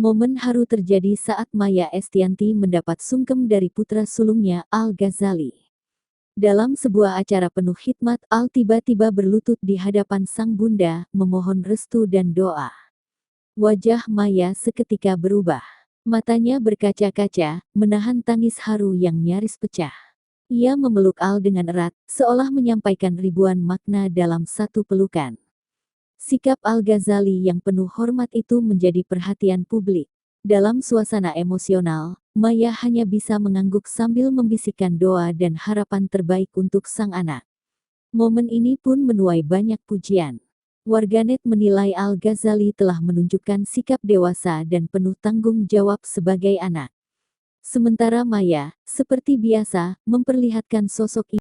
Momen haru terjadi saat Maya Estianty mendapat sungkem dari putra sulungnya, Al-Ghazali. Dalam sebuah acara penuh hikmat, Al tiba-tiba berlutut di hadapan sang bunda, memohon restu dan doa. Wajah Maya seketika berubah. Matanya berkaca-kaca, menahan tangis haru yang nyaris pecah. Ia memeluk Al dengan erat, seolah menyampaikan ribuan makna dalam satu pelukan. Sikap Al-Ghazali yang penuh hormat itu menjadi perhatian publik. Dalam suasana emosional, Maya hanya bisa mengangguk sambil membisikkan doa dan harapan terbaik untuk sang anak. Momen ini pun menuai banyak pujian. Warganet menilai Al-Ghazali telah menunjukkan sikap dewasa dan penuh tanggung jawab sebagai anak. Sementara Maya, seperti biasa, memperlihatkan sosok